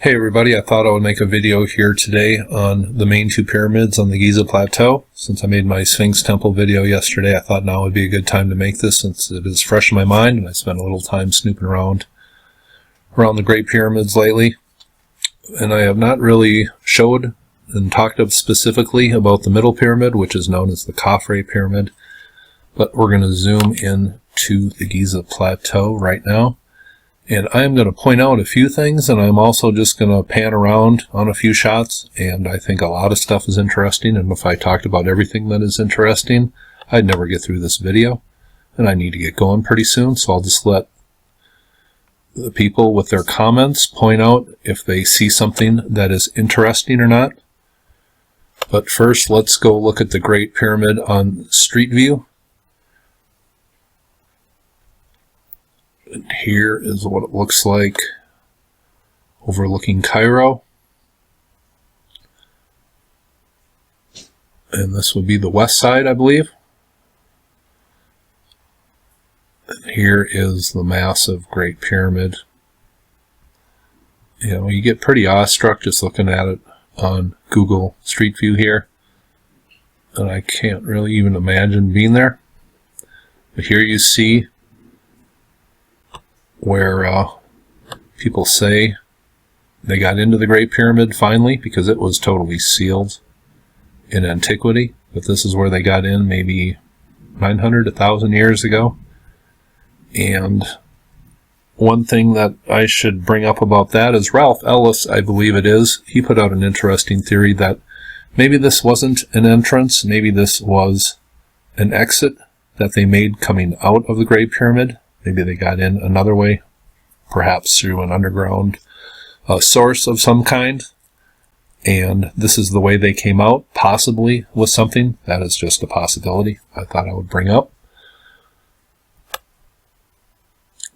Hey everybody, I thought I would make a video here today on the main two pyramids on the Giza Plateau. Since I made my Sphinx Temple video yesterday, I thought now would be a good time to make this since it is fresh in my mind and I spent a little time snooping around the Great Pyramids lately. And I have not really showed and talked up specifically about the middle pyramid, which is known as the Khafre Pyramid. But we're going to zoom in to the Giza Plateau right now. And I'm going to point out a few things, and I'm also just going to pan around on a few shots, and I think a lot of stuff is interesting, and if I talked about everything that is interesting, I'd never get through this video, and I need to get going pretty soon, so I'll just let the people with their comments point out if they see something that is interesting or not. But first, let's go look at the Great Pyramid on Street View. And here is what it looks like overlooking Cairo. And this would be the west side, I believe. And here is the massive Great Pyramid. You know, you get pretty awestruck just looking at it on Google Street View here. And I can't really even imagine being there. But here you see where people say they got into the Great Pyramid finally, because it was totally sealed in Antiquity. But this is where they got in maybe 900, 1,000 years ago. And one thing that I should bring up about that is Ralph Ellis, I believe it is, he put out an interesting theory that maybe this wasn't an entrance, maybe this was an exit that they made coming out of the Great Pyramid. Maybe they got in another way, perhaps through an underground source of some kind. And this is the way they came out, possibly with something. That is just a possibility I thought I would bring up.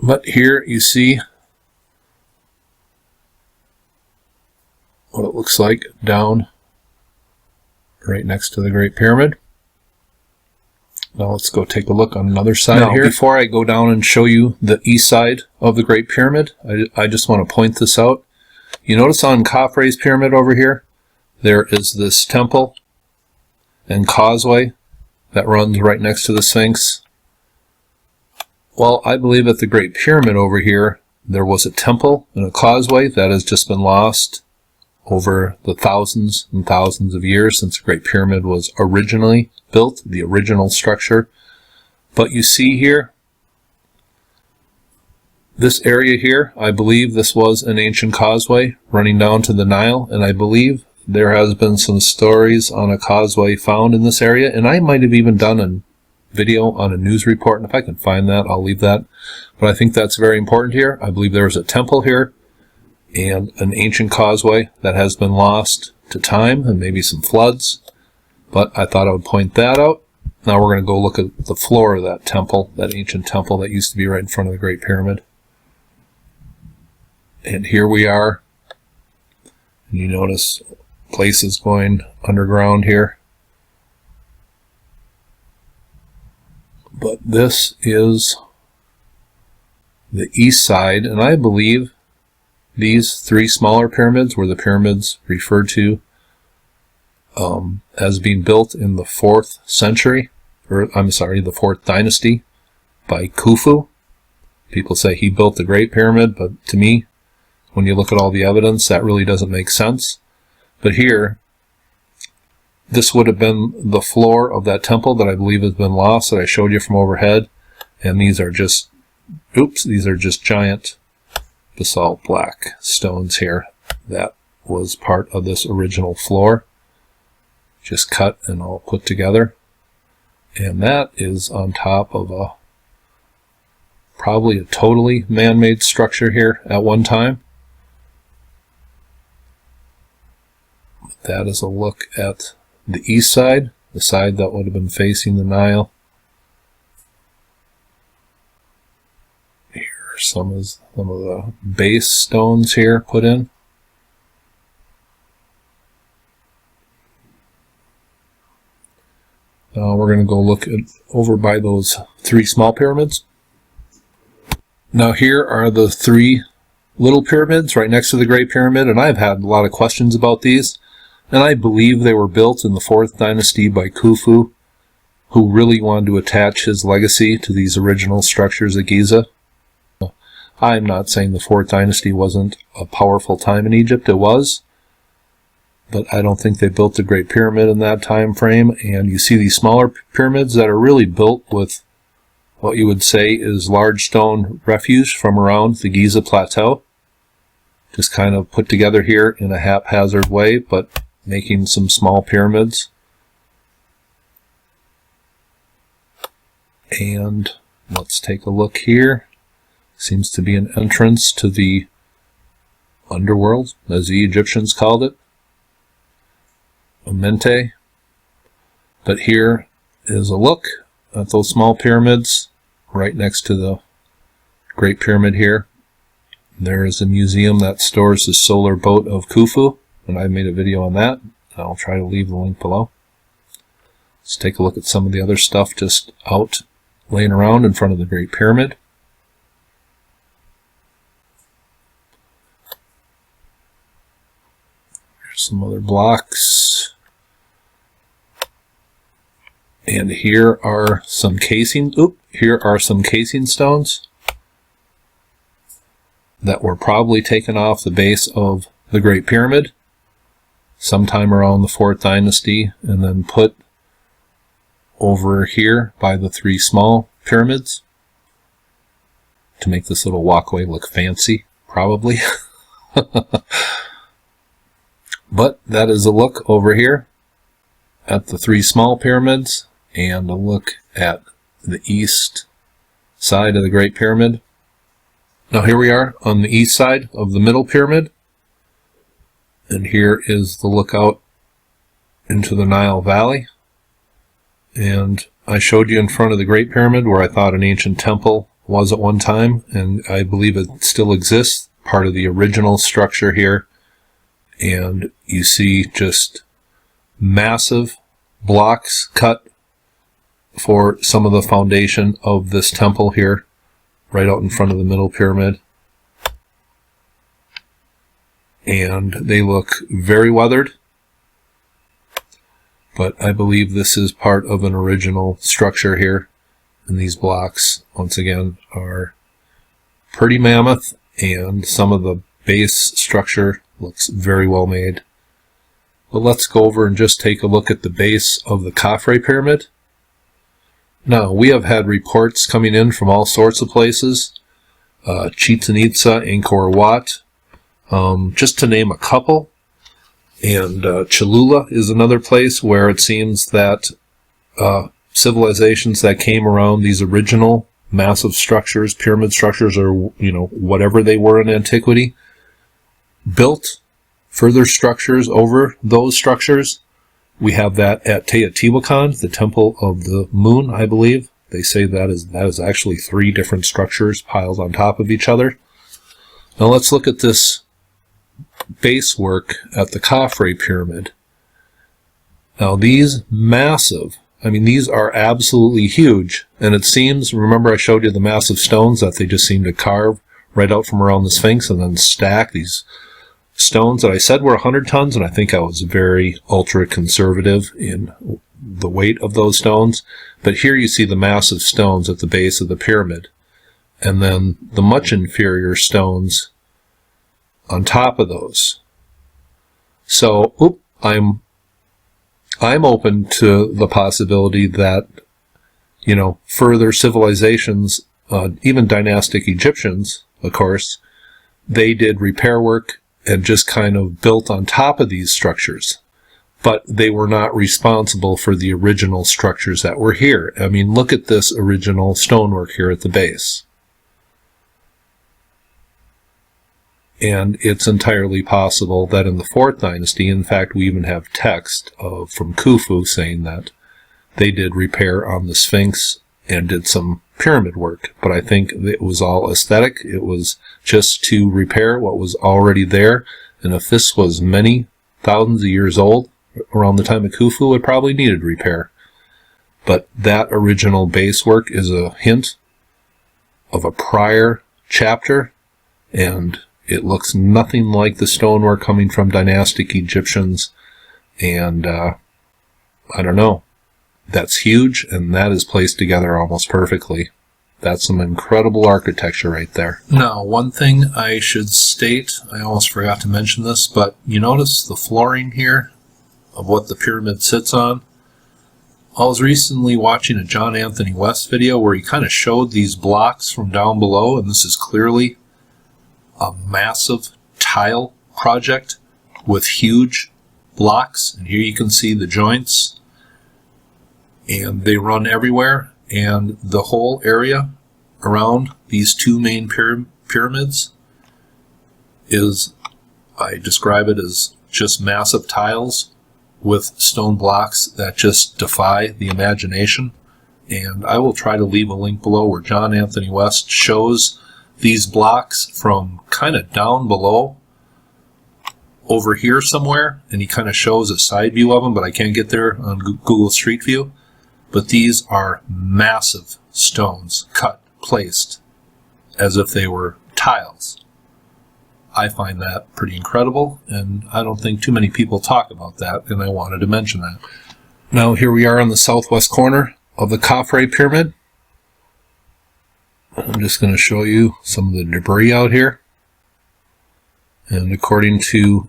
But here you see what it looks like down right next to the Great Pyramid. Now let's go take a look on another side here. Before I go down and show you the east side of the Great Pyramid, I just want to point this out. You notice on Khafre's pyramid over here, there is this temple and causeway that runs right next to the Sphinx. Well, I believe at the Great Pyramid over here, there was a temple and a causeway that has just been lost over the thousands and thousands of years since the Great Pyramid was originally built, the original structure. But you see here, this area here, I believe this was an ancient causeway running down to the Nile, and I believe there has been some stories on a causeway found in this area, and I might have even done a video on a news report, and if I can find that, I'll leave that. But I think that's very important here. I believe there was a temple here and an ancient causeway that has been lost to time and maybe some floods. But I thought I would point that out. Now we're going to go look at the floor of that temple, that ancient temple that used to be right in front of the Great Pyramid. And here we are. And you notice places going underground here. But this is the east side, and I believe these three smaller pyramids were the pyramids referred to as being built in the 4th century, or I'm sorry, the 4th dynasty by Khufu. People say he built the Great Pyramid, but to me, when you look at all the evidence, that really doesn't make sense. But here, this would have been the floor of that temple that I believe has been lost, that I showed you from overhead. And these are just, these are just giant basalt black stones here. That was part of this original floor, just cut and all put together. And that is on top of probably a totally man-made structure here at one time. That is a look at the east side, the side that would have been facing the Nile. Here are some of the base stones here put in. We're going to go look at over by those three small pyramids. Now here are the three little pyramids right next to the Great Pyramid, and I've had a lot of questions about these, and I believe they were built in the 4th dynasty by Khufu, who really wanted to attach his legacy to these original structures at Giza. I'm not saying the 4th dynasty wasn't a powerful time in Egypt. It was. But I don't think they built the Great Pyramid in that time frame. And you see these smaller pyramids that are really built with what you would say is large stone refuse from around the Giza Plateau. Just kind of put together here in a haphazard way, but making some small pyramids. And let's take a look here. Seems to be an entrance to the underworld, as the Egyptians called it. Amente. But here is a look at those small pyramids right next to the Great Pyramid here. There is a museum that stores the solar boat of Khufu, and I made a video on that. I'll try to leave the link below. Let's take a look at some of the other stuff just out laying around in front of the Great Pyramid. Here's some other blocks. And here are some casing. Here are some casing stones that were probably taken off the base of the Great Pyramid sometime around the 4th dynasty and then put over here by the 3 small pyramids to make this little walkway look fancy, probably. But that is a look over here at the 3 small pyramids and a look at the east side of the Great Pyramid. Now here we are on the east side of the middle pyramid, and here is the lookout into the Nile Valley. And I showed you in front of the Great Pyramid where I thought an ancient temple was at one time, and I believe it still exists, part of the original structure here. And you see just massive blocks cut for some of the foundation of this temple here, right out in front of the middle pyramid. And they look very weathered, but I believe this is part of an original structure here. And these blocks, once again, are pretty mammoth, and some of the base structure looks very well made. But let's go over and just take a look at the base of the Khafre Pyramid. Now, we have had reports coming in from all sorts of places. Chichen Itza, Angkor Wat, just to name a couple. And Cholula is another place where it seems that civilizations that came around these original massive structures, pyramid structures, or whatever they were in antiquity, built further structures over those structures. We have that at Teotihuacan, the Temple of the Moon, I believe. They say that is actually 3 different structures piled on top of each other. Now let's look at this base work at the Khafre Pyramid. Now these massive, these are absolutely huge, and it seems, remember I showed you the massive stones that they just seem to carve right out from around the Sphinx and then stack these stones that I said were 100 tons, and I think I was very ultra conservative in the weight of those stones. But here you see the massive stones at the base of the pyramid, and then the much inferior stones on top of those. So, I'm open to the possibility that, further civilizations, even dynastic Egyptians, of course, they did repair work and just kind of built on top of these structures. But they were not responsible for the original structures that were here. Look at this original stonework here at the base. And it's entirely possible that in the 4th dynasty, in fact, we even have text from Khufu saying that they did repair on the Sphinx and did some pyramid work. But I think it was all aesthetic. It was just to repair what was already there. And if this was many thousands of years old, around the time of Khufu, it probably needed repair. But that original base work is a hint of a prior chapter, and It looks nothing like the stonework coming from dynastic Egyptians, and I don't know. That's huge, and that is placed together almost perfectly. That's some incredible architecture right there. Now, one thing I should state, I almost forgot to mention this, but you notice the flooring here of what the pyramid sits on? I was recently watching a John Anthony West video where he kind of showed these blocks from down below, and this is clearly a massive tile project with huge blocks, and here you can see the joints, and they run everywhere, and the whole area around these two main pyramids is, I describe it as just massive tiles with stone blocks that just defy the imagination. And I will try to leave a link below where John Anthony West shows these blocks from kind of down below over here somewhere, and he kind of shows a side view of them, but I can't get there on Google Street View. But these are massive stones, cut, placed, as if they were tiles. I find that pretty incredible, and I don't think too many people talk about that, and I wanted to mention that. Now here we are on the southwest corner of the Khafre Pyramid. I'm just going to show you some of the debris out here. And according to,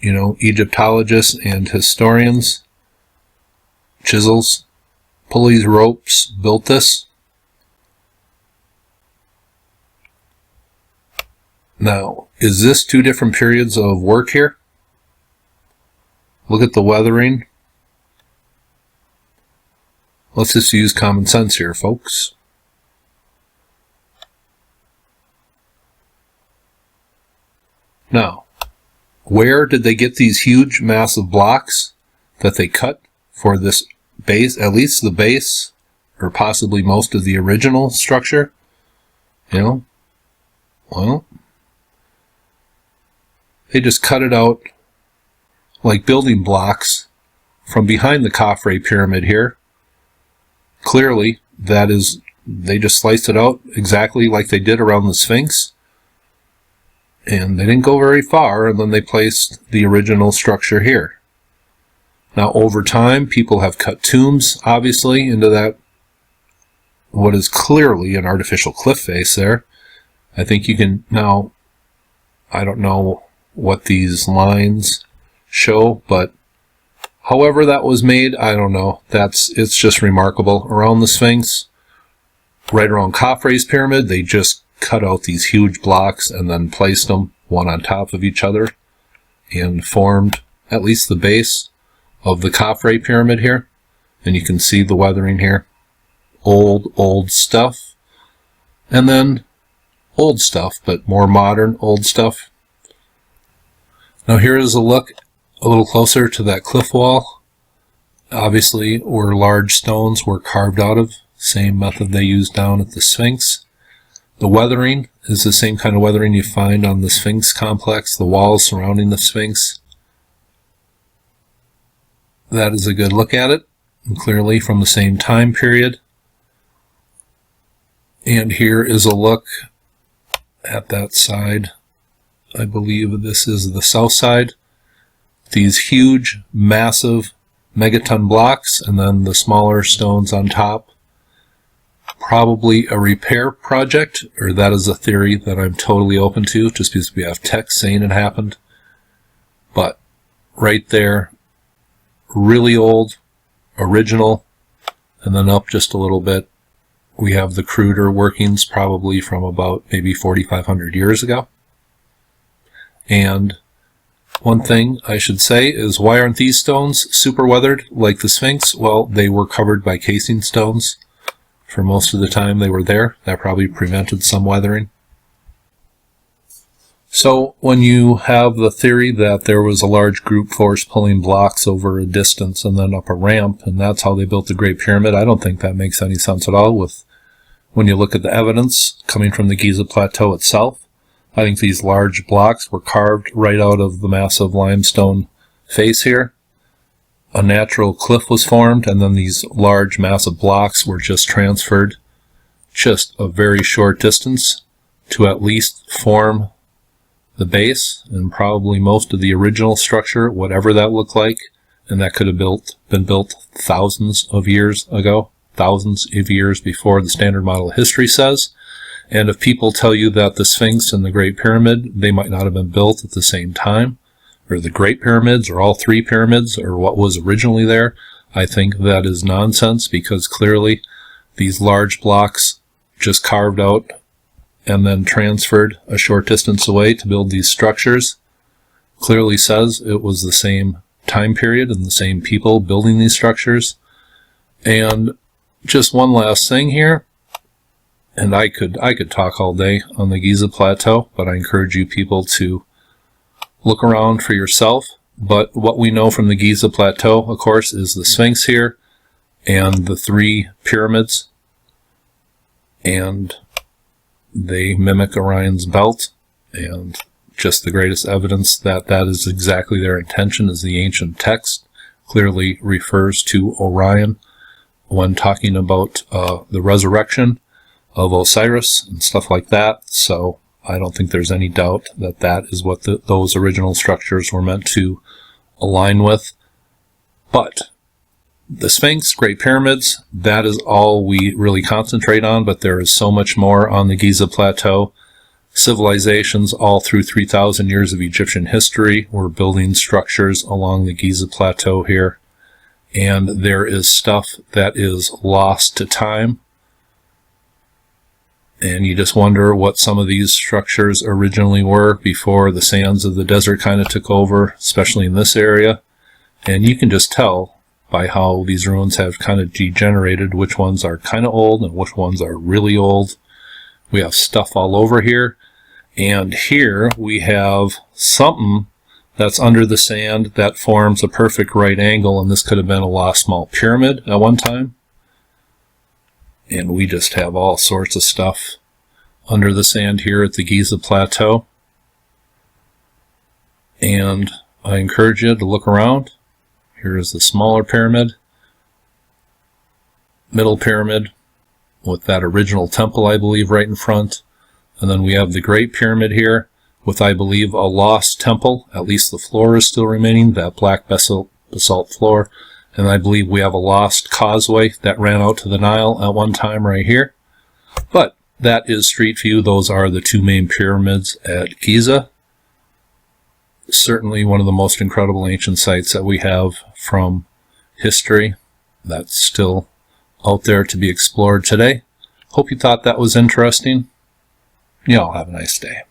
Egyptologists and historians, chisels, pulleys, ropes built this. Now, is this two different periods of work here? Look at the weathering. Let's just use common sense here, folks. Now, where did they get these huge, massive blocks that they cut for this base, at least the base, or possibly most of the original structure? Well, they just cut it out like building blocks from behind the Khafre pyramid here. Clearly, they just sliced it out exactly like they did around the Sphinx. And they didn't go very far, and then they placed the original structure here. Now, over time, people have cut tombs, obviously, into that, what is clearly an artificial cliff face there. I think you can now, I don't know what these lines show, but however that was made, I don't know. It's just remarkable. Around the Sphinx, right around Khafre's pyramid, they just cut out these huge blocks and then placed them one on top of each other and formed at least the base of the Khafre pyramid here. And you can see the weathering here. Old stuff. And then old stuff, but more modern old stuff. Now here is a look a little closer to that cliff wall. Obviously, where large stones were carved out of. Same method they used down at the Sphinx. The weathering is the same kind of weathering you find on the Sphinx complex, the walls surrounding the Sphinx. That is a good look at it, and clearly from the same time period. And here is a look at that side. I believe this is the south side. These huge, massive megaton blocks, and then the smaller stones on top. Probably a repair project, or that is a theory that I'm totally open to, just because we have text saying it happened. But right there, really old, original, and then up just a little bit, we have the cruder workings, probably from about maybe 4,500 years ago. And one thing I should say is, why aren't these stones super weathered like the Sphinx? Well, they were covered by casing stones. For most of the time they were there. That probably prevented some weathering. So when you have the theory that there was a large group force pulling blocks over a distance and then up a ramp, and that's how they built the Great Pyramid, I don't think that makes any sense at all when you look at the evidence coming from the Giza Plateau itself. I think these large blocks were carved right out of the massive limestone face here. A natural cliff was formed, and then these large, massive blocks were just transferred just a very short distance to at least form the base and probably most of the original structure, whatever that looked like, and that could have been built thousands of years ago, thousands of years before the Standard Model of History says. And if people tell you that the Sphinx and the Great Pyramid, they might not have been built at the same time, or the Great Pyramids, or all three pyramids, or what was originally there, I think that is nonsense, because clearly these large blocks just carved out and then transferred a short distance away to build these structures clearly says it was the same time period and the same people building these structures. And just one last thing here, and I could talk all day on the Giza Plateau, but I encourage you people to look around for yourself. But what we know from the Giza Plateau, of course, is the Sphinx here and the three pyramids, and they mimic Orion's belt, and just the greatest evidence that that is exactly their intention is the ancient text clearly refers to Orion when talking about the resurrection of Osiris and stuff like that. So I don't think there's any doubt that that is what those original structures were meant to align with. But the Sphinx, Great Pyramids, that is all we really concentrate on, but there is so much more on the Giza Plateau. Civilizations all through 3,000 years of Egyptian history were building structures along the Giza Plateau here. And there is stuff that is lost to time. And you just wonder what some of these structures originally were before the sands of the desert kind of took over, especially in this area. And you can just tell by how these ruins have kind of degenerated which ones are kind of old and which ones are really old. We have stuff all over here. And here we have something that's under the sand that forms a perfect right angle, and this could have been a lost small pyramid at one time. And we just have all sorts of stuff under the sand here at the Giza Plateau. And I encourage you to look around. Here is the smaller pyramid, middle pyramid with that original temple, I believe, right in front. And then we have the Great Pyramid here with, I believe, a lost temple. At least the floor is still remaining, that black basalt floor. And I believe we have a lost causeway that ran out to the Nile at one time right here. But that is street view. Those are the two main pyramids at Giza. Certainly one of the most incredible ancient sites that we have from history that's still out there to be explored today. Hope you thought that was interesting. You all have a nice day.